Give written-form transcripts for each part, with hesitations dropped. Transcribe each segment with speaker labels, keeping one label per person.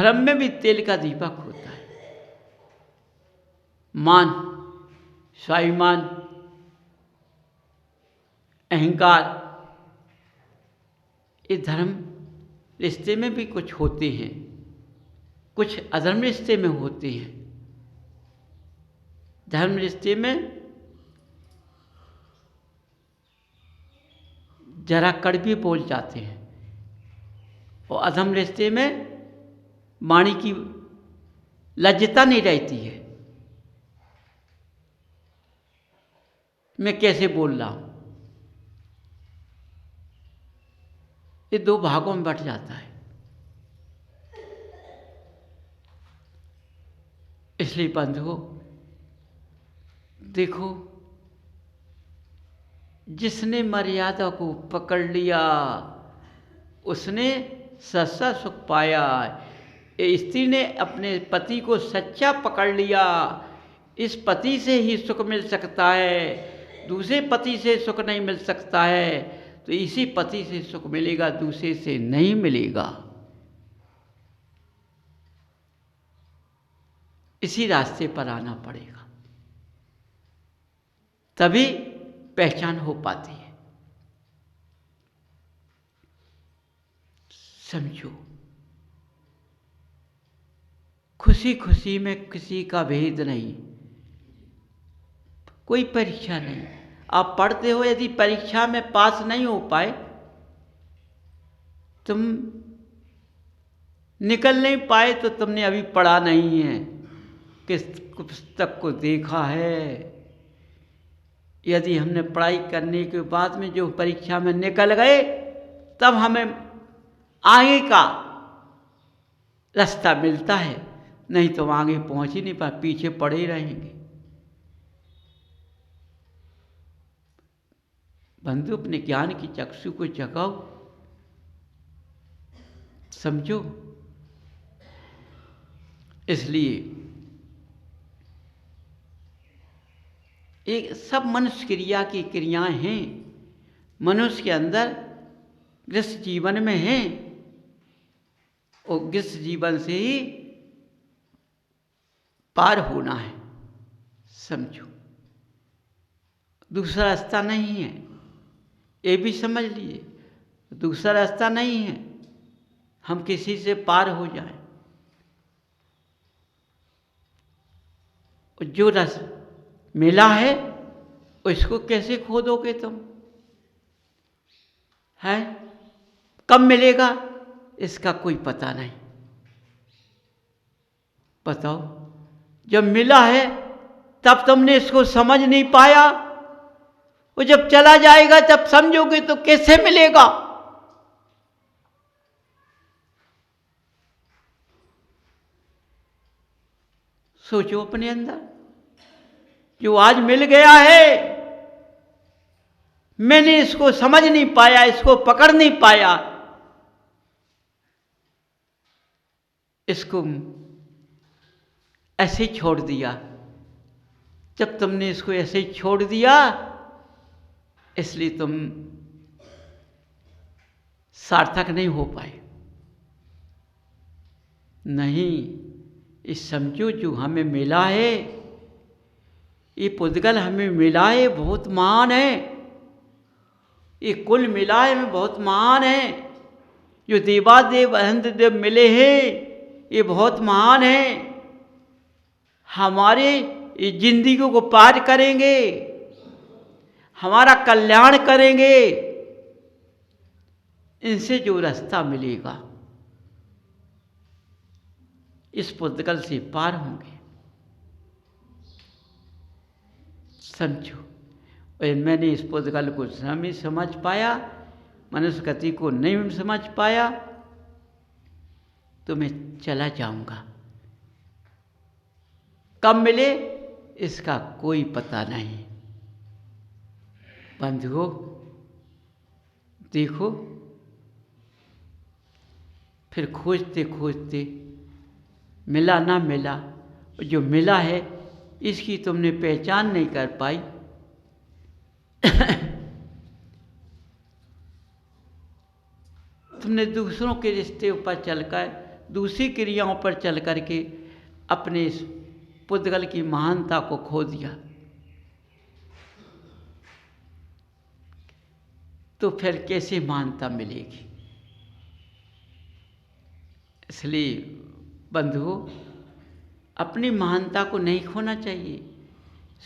Speaker 1: धर्म में भी तेल का दीपक होता है। मान, स्वाभिमान, अहंकार, ये धर्म रिश्ते में भी कुछ होते हैं, कुछ अधर्म रिश्ते में होते हैं। धर्म रिश्ते में जरा कड़वी बोल जाते हैं और अधर्म रिश्ते में वाणी की लज्जता नहीं रहती है। मैं कैसे बोल रहा हूं, ये दो भागों में बंट जाता है। इसलिए बंधुओं, देखो, जिसने मर्यादा को पकड़ लिया उसने सच्चा सुख पाया। स्त्री ने अपने पति को सच्चा पकड़ लिया, इस पति से ही सुख मिल सकता है, दूसरे पति से सुख नहीं मिल सकता है। तो इसी पति से सुख मिलेगा, दूसरे से नहीं मिलेगा। इसी रास्ते पर आना पड़ेगा, तभी पहचान हो पाती है। समझो, खुशी खुशी में किसी का भेद नहीं, कोई परीक्षा नहीं। आप पढ़ते हो, यदि परीक्षा में पास नहीं हो पाए, तुम निकल नहीं पाए, तो तुमने अभी पढ़ा नहीं है, किस पुस्तक को देखा है। यदि हमने पढ़ाई करने के बाद में जो परीक्षा में निकल गए, तब हमें आगे का रास्ता मिलता है, नहीं तो आगे पहुंच ही नहीं पाए, पीछे पड़े ही रहेंगे। बंधु, अपने ज्ञान की चक्षु को जगाओ, समझो। इसलिए एक सब मनुष्य क्रिया की क्रियाएं हैं, मनुष्य के अंदर गृहस्थ जीवन में हैं, और गृहस्थ जीवन से ही पार होना है। समझो, दूसरा रास्ता नहीं है, ये भी समझ लीजिए। दूसरा रास्ता नहीं है, हम किसी से पार हो जाएं। जो रस मिला है उसको कैसे खो दोगे तुम? है कब मिलेगा इसका कोई पता नहीं। बताओ, जब मिला है तब तुमने इसको समझ नहीं पाया, वो जब चला जाएगा तब समझोगे तो कैसे मिलेगा? सोचो अपने अंदर, जो आज मिल गया है, मैंने इसको समझ नहीं पाया, इसको पकड़ नहीं पाया, इसको ऐसे ही छोड़ दिया। जब तुमने इसको ऐसे ही छोड़ दिया, इसलिए तुम सार्थक नहीं हो पाए। नहीं, इस समझो, जो हमें मिला है, ये पुद्गल हमें मिला है, बहुत महान है। ये कुल मिला है में बहुत महान है। जो देवादेव अनंत देव मिले हैं, ये बहुत महान है। हमारे इस जिंदगी को पार करेंगे, हमारा कल्याण करेंगे। इनसे जो रास्ता मिलेगा, इस पुद्गल से पार होंगे। समझो, और मैंने इस पुद्गल को नहीं समझ पाया, मनुष्य गति को नहीं समझ पाया, तो मैं चला जाऊंगा। कब मिले इसका कोई पता नहीं। बंधुओं, देखो, फिर खोजते खोजते मिला ना मिला, जो मिला है इसकी तुमने पहचान नहीं कर पाई। तुमने दूसरों के रिश्ते ऊपर चलकर दूसरी क्रियाओं पर चल करके अपने इस पुद्गल की महानता को खो दिया, तो फिर कैसे महानता मिलेगी। इसलिए बंधुओं, अपनी महानता को नहीं खोना चाहिए,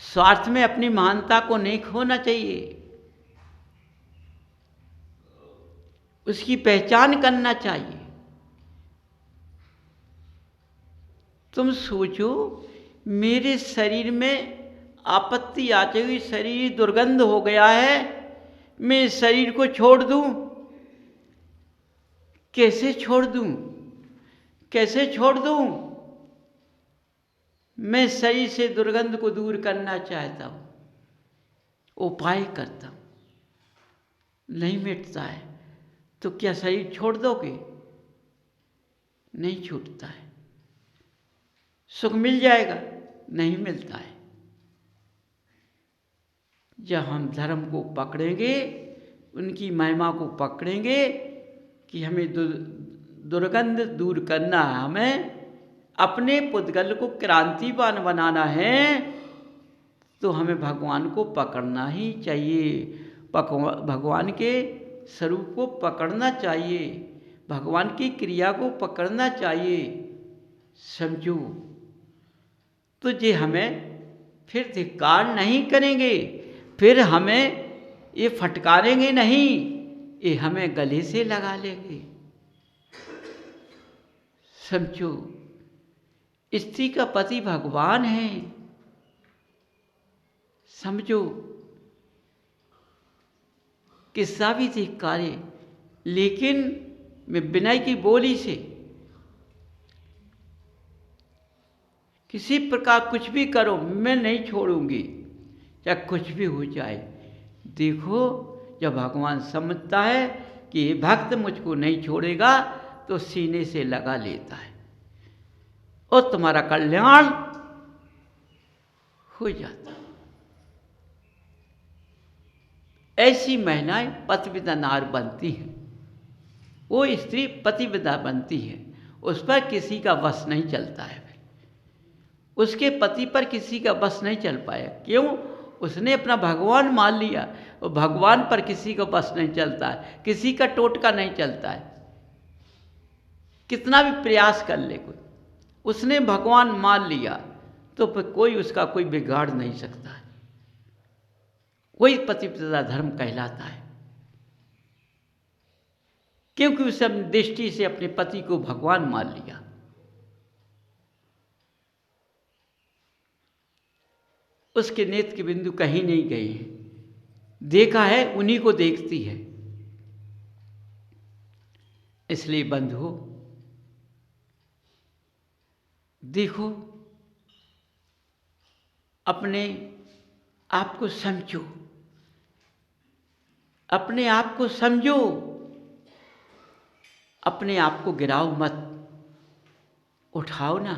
Speaker 1: स्वार्थ में अपनी महानता को नहीं खोना चाहिए, उसकी पहचान करना चाहिए। तुम सोचो, मेरे शरीर में आपत्ति आती हुई, शरीर दुर्गंध हो गया है, मैं इस शरीर को छोड़ दूं? कैसे छोड़ दूं? कैसे छोड़ दूं? मैं शरीर से दुर्गंध को दूर करना चाहता हूं, उपाय करता हूं, नहीं मिटता है, तो क्या शरीर छोड़ दोगे? नहीं छूटता है। सुख मिल जाएगा? नहीं मिलता है। जब हम धर्म को पकड़ेंगे, उनकी महिमा को पकड़ेंगे कि हमें दुर्गंध दूर करना है, हमें अपने पुद्गल को क्रांतिवान बनाना है, तो हमें भगवान को पकड़ना ही चाहिए, भगवान के स्वरूप को पकड़ना चाहिए, भगवान की क्रिया को पकड़ना चाहिए। समझो, तो ये हमें फिर धिक्कार नहीं करेंगे, फिर हमें ये फटकारेंगे नहीं, ये हमें गले से लगा लेंगे। समझो, स्त्री का पति भगवान है। समझो, किस्सा भी धिक्कारे, लेकिन मैं विनय की बोली से किसी प्रकार कुछ भी करो, मैं नहीं छोड़ूंगी, चाहे कुछ भी हो जाए। देखो, जब भगवान समझता है कि ये भक्त मुझको नहीं छोड़ेगा, तो सीने से लगा लेता है और तुम्हारा कल्याण हो जाता है। ऐसी महिलाएं पतिव्रता नार बनती हैं, वो स्त्री पतिव्रता बनती है, उस पर किसी का वश नहीं चलता है, उसके पति पर किसी का बस नहीं चल पाया। क्यों? उसने अपना भगवान मान लिया, और भगवान पर किसी का बस नहीं चलता है, किसी का टोटका नहीं चलता है, कितना भी प्रयास कर ले कोई, उसने भगवान मान लिया तो फिर कोई उसका कोई बिगाड़ नहीं सकता है। वही पतिव्रता धर्म कहलाता है, क्योंकि उसने अपनी दृष्टि से अपने पति को भगवान मान लिया। उसके नेत्र के बिंदु कहीं नहीं गए हैं, देखा है उन्हीं को देखती है। इसलिए बंधुओं, देखो, अपने आप को समझो, अपने आप को समझो, अपने आप को गिराओ मत, उठाओ ना,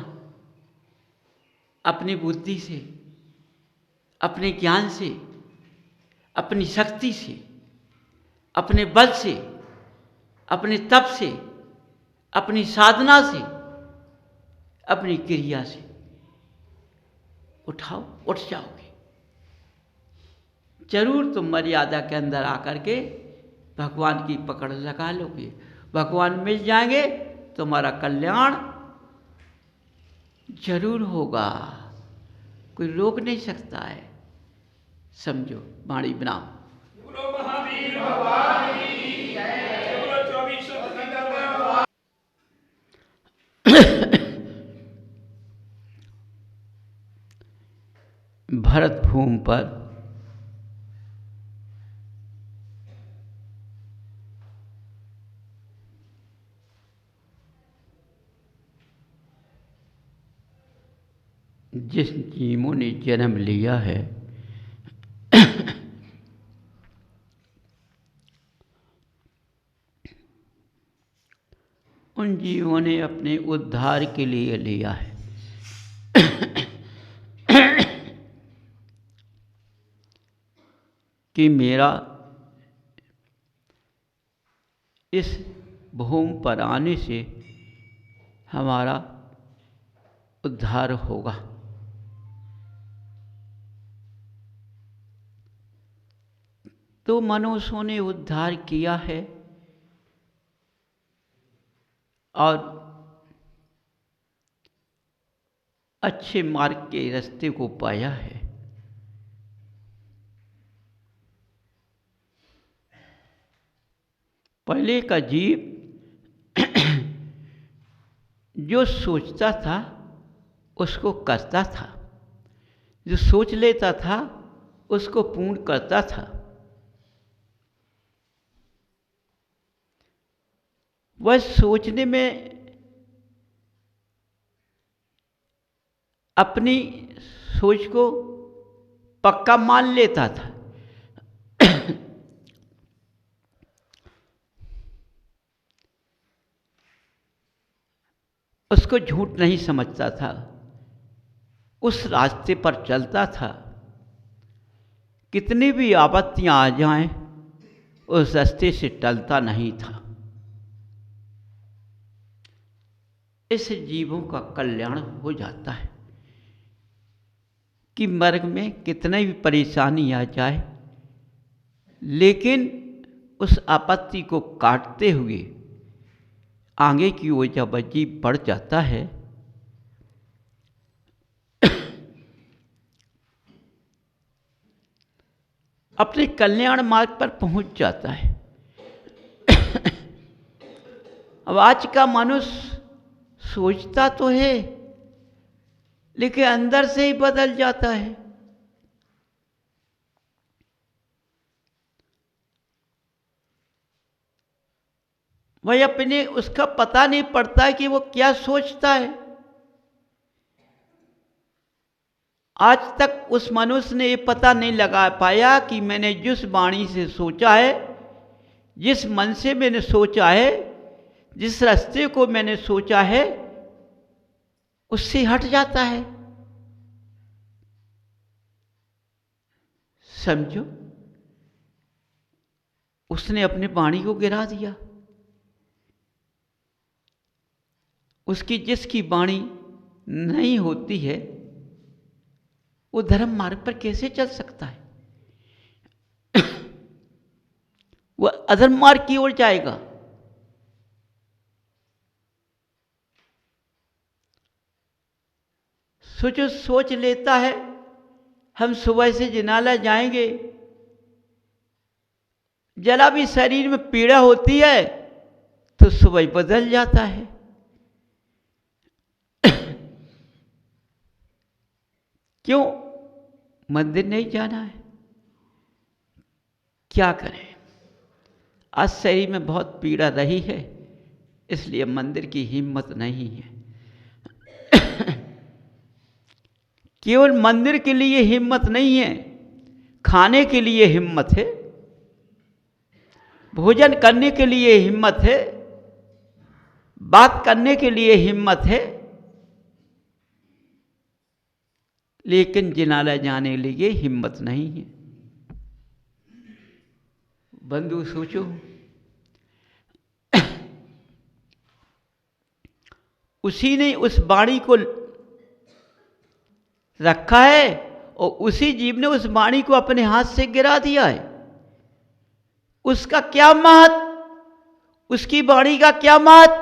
Speaker 1: अपनी बुद्धि से, अपने ज्ञान से, अपनी शक्ति से, अपने बल से, अपने तप से, अपनी साधना से, अपनी क्रिया से उठाओ, उठ जाओगे। जरूर तुम मर्यादा के अंदर आकर के भगवान की पकड़ लगा लोगे, भगवान मिल जाएंगे, तुम्हारा कल्याण जरूर होगा, कोई रोक नहीं सकता है। समझो, वाणी विराम। भरत भूमि पर जिस जीवों ने जन्म लिया है, उन जीवों ने अपने उद्धार के लिए लिया है। कि मेरा इस भूमि पर आने से हमारा उद्धार होगा। तो मनुष्यों ने उद्धार किया है और अच्छे मार्ग के रास्ते को पाया है। पहले का जीव जो सोचता था उसको करता था, जो सोच लेता था उसको पूर्ण करता था। वह सोचने में अपनी सोच को पक्का मान लेता था। उसको झूठ नहीं समझता था, उस रास्ते पर चलता था। कितनी भी आपत्तियां आ जाएं, उस रास्ते से टलता नहीं था। इससे जीवों का कल्याण हो जाता है कि मार्ग में कितनी भी परेशानी आ जाए, लेकिन उस आपत्ति को काटते हुए आगे की ओर जब जीव बढ़ जाता है अपने कल्याण मार्ग पर पहुंच जाता है। अब आज का मनुष्य सोचता तो है लेकिन अंदर से ही बदल जाता है। वह अपने उसका पता नहीं पड़ता कि वो क्या सोचता है। आज तक उस मनुष्य ने ये पता नहीं लगा पाया कि मैंने जिस वाणी से सोचा है, जिस मन से मैंने सोचा है, जिस रास्ते को मैंने सोचा है, उससे हट जाता है। समझो, उसने अपने वाणी को गिरा दिया। उसकी जिसकी वाणी नहीं होती है वो धर्म मार्ग पर कैसे चल सकता है? वह अधर्म मार्ग की ओर जाएगा। सोचो, सोच लेता है हम सुबह से जिनाला जाएंगे, जरा भी शरीर में पीड़ा होती है तो सुबह बदल जाता है। क्यों? मंदिर नहीं जाना है। क्या करें, आज शरीर में बहुत पीड़ा रही है, इसलिए मंदिर की हिम्मत नहीं है। केवल मंदिर के लिए हिम्मत नहीं है, खाने के लिए हिम्मत है, भोजन करने के लिए हिम्मत है, बात करने के लिए हिम्मत है, लेकिन जिनाला जाने के लिए हिम्मत नहीं है। बंधु सोचो, उसी ने उस वाणी को रखा है और उसी जीव ने उस वाणी को अपने हाथ से गिरा दिया है। उसका क्या महत्व, उसकी वाणी का क्या महत्व?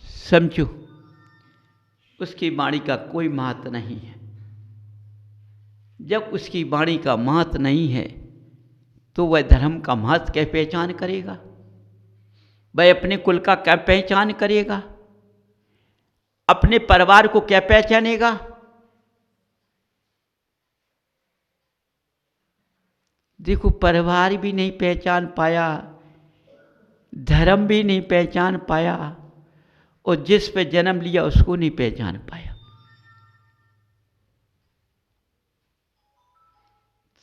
Speaker 1: समझो, उसकी वाणी का कोई महत्व नहीं है। जब उसकी वाणी का महत्व नहीं है तो वह धर्म का महत्व क्या पहचान करेगा? वह अपने कुल का क्या पहचान करेगा? अपने परिवार को क्या पहचानेगा? देखो, परिवार भी नहीं पहचान पाया, धर्म भी नहीं पहचान पाया और जिस पे जन्म लिया उसको नहीं पहचान पाया।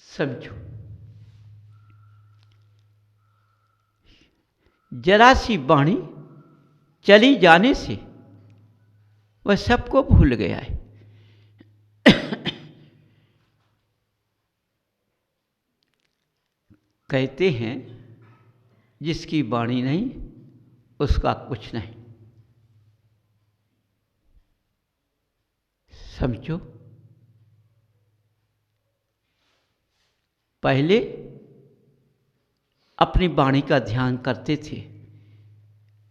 Speaker 1: समझो, जरा सी वाणी चली जाने से वह सबको भूल गया है। कहते हैं जिसकी वाणी नहीं उसका कुछ नहीं। समझो, पहले अपनी वाणी का ध्यान करते थे।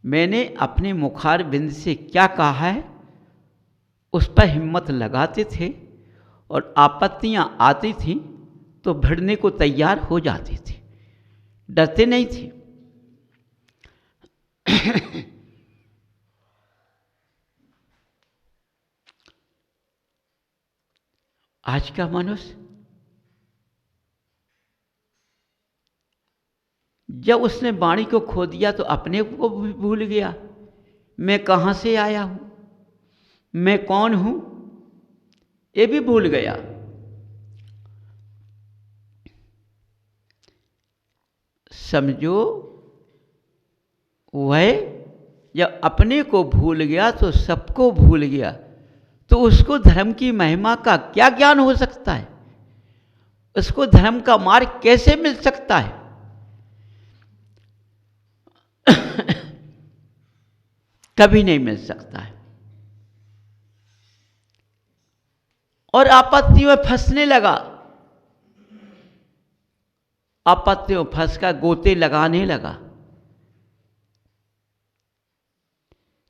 Speaker 1: मैंने अपने मुखार बिंद से क्या कहा है उस पर हिम्मत लगाते थे, और आपत्तियां आती थीं तो भिड़ने को तैयार हो जाते थे, डरते नहीं थे। आज का मनुष्य जब उसने वाणी को खो दिया तो अपने को भी भूल गया। मैं कहाँ से आया हूं, मैं कौन हूं, ये भी भूल गया। समझो, वह जब अपने को भूल गया तो सबको भूल गया, तो उसको धर्म की महिमा का क्या ज्ञान हो सकता है? उसको धर्म का मार्ग कैसे मिल सकता है? कभी नहीं मिल सकता है। और आपत्तियों में फंसने लगा, आपत्तियों में फंसकर गोते लगाने लगा।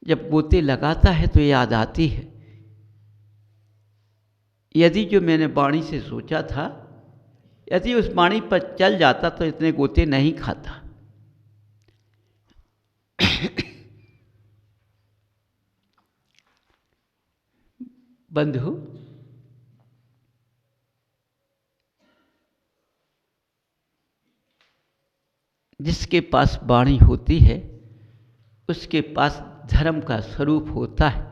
Speaker 1: जब गोते लगाता है तो याद आती है, यदि जो मैंने वाणी से सोचा था, यदि उस वाणी पर चल जाता तो इतने गोते नहीं खाता। बंधु, जिसके पास वाणी होती है उसके पास धर्म का स्वरूप होता है।